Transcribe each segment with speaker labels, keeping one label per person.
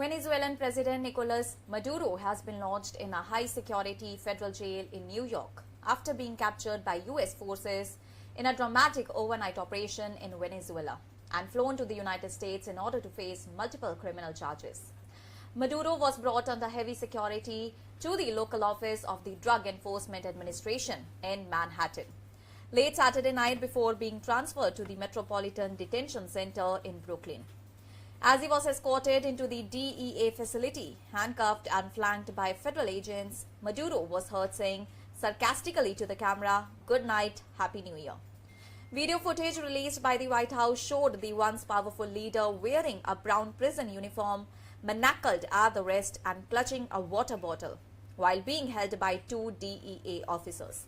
Speaker 1: Venezuelan President Nicolás Maduro has been lodged in a high-security federal jail in New York after being captured by U.S. forces in a dramatic overnight operation in Venezuela and flown to the United States in order to face multiple criminal charges. Maduro was brought under heavy security to the local office of the Drug Enforcement Administration in Manhattan late Saturday night before being transferred to the Metropolitan Detention Center in Brooklyn. As he was escorted into the DEA facility, handcuffed and flanked by federal agents, Maduro was heard saying sarcastically to the camera, "Good night, Happy New Year." Video footage released by the White House showed the once powerful leader wearing a brown prison uniform, manacled at the wrist and clutching a water bottle, while being held by two DEA officers.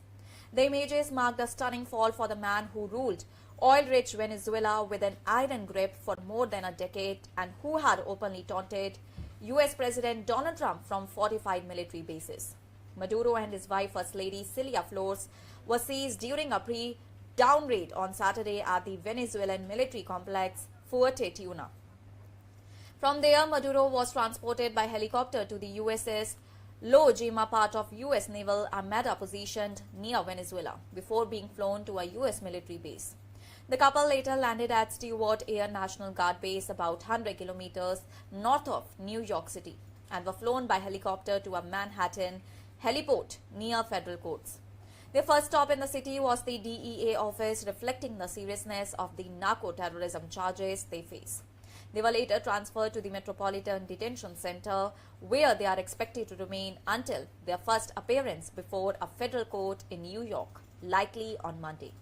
Speaker 1: The images marked a stunning fall for the man who ruled oil-rich Venezuela with an iron grip for more than a decade and who had openly taunted U.S. President Donald Trump from fortified military bases. Maduro and his wife, First Lady Celia Flores, were seized during a pre-dawn raid on Saturday at the Venezuelan military complex Fuerte Tiuna. From there, Maduro was transported by helicopter to the USS Lo Jima, part of U.S. Naval Armada positioned near Venezuela, before being flown to a U.S. military base. The couple later landed at Stewart Air National Guard Base about 100 kilometers north of New York City and were flown by helicopter to a Manhattan heliport near federal courts. Their first stop in the city was the DEA office, reflecting the seriousness of the narco-terrorism charges they face. They were later transferred to the Metropolitan Detention Center, where they are expected to remain until their first appearance before a federal court in New York, likely on Monday.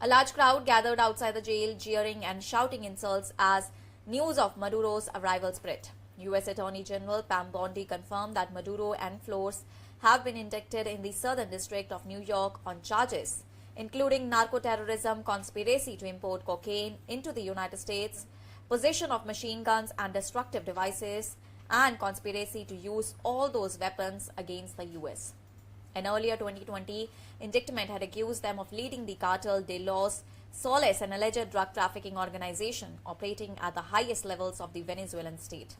Speaker 1: A large crowd gathered outside the jail, jeering and shouting insults as news of Maduro's arrival spread. U.S. Attorney General Pam Bondi confirmed that Maduro and Flores have been indicted in the Southern District of New York on charges including narco-terrorism, conspiracy to import cocaine into the United States, possession of machine guns and destructive devices, and conspiracy to use all those weapons against the U.S. An earlier 2020 indictment had accused them of leading the Cartel de los Soles, an alleged drug trafficking organization operating at the highest levels of the Venezuelan state.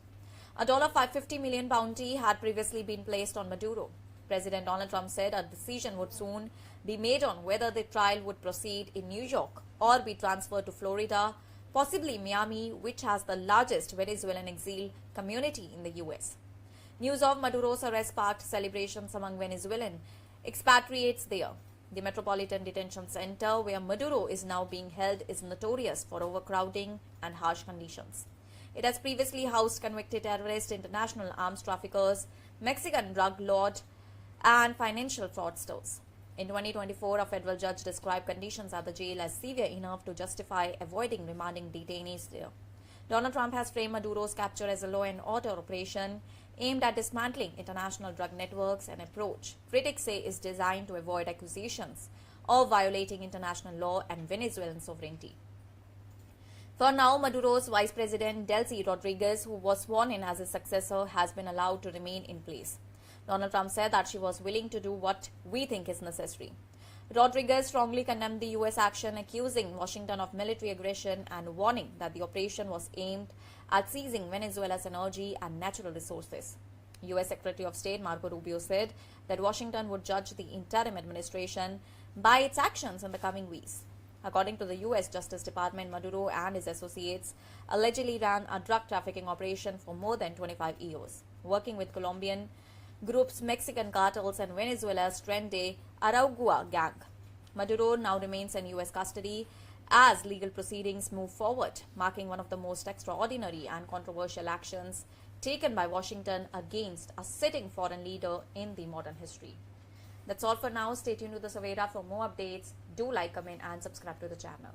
Speaker 1: A $550 million bounty had previously been placed on Maduro. President Donald Trump said a decision would soon be made on whether the trial would proceed in New York or be transferred to Florida, possibly Miami, which has the largest Venezuelan exile community in the U.S. News of Maduro's arrest sparked celebrations among Venezuelan expatriates there. The Metropolitan Detention Center, where Maduro is now being held, is notorious for overcrowding and harsh conditions. It has previously housed convicted terrorists, international arms traffickers, Mexican drug lords, and financial fraudsters. In 2024, a federal judge described conditions at the jail as severe enough to justify avoiding remanding detainees there. Donald Trump has framed Maduro's capture as a law and order operation aimed at dismantling international drug networks, an approach critics say is designed to avoid accusations of violating international law and Venezuelan sovereignty. For now, Maduro's Vice President Delcy Rodriguez, who was sworn in as his successor, has been allowed to remain in place. Donald Trump said that she was willing to do what we think is necessary. Rodriguez strongly condemned the U.S. action, accusing Washington of military aggression and warning that the operation was aimed at seizing Venezuela's energy and natural resources. U.S. Secretary of State Marco Rubio said that Washington would judge the interim administration by its actions in the coming weeks. According to the U.S. Justice Department, Maduro and his associates allegedly ran a drug trafficking operation for more than 25 years, working with Colombian groups, Mexican cartels, and Venezuela's Tren de Aragua gang. Maduro now remains in U.S. custody as legal proceedings move forward, marking one of the most extraordinary and controversial actions taken by Washington against a sitting foreign leader in the modern history. That's all for now. Stay tuned to the Savera for more updates. Do like, comment, and subscribe to the channel.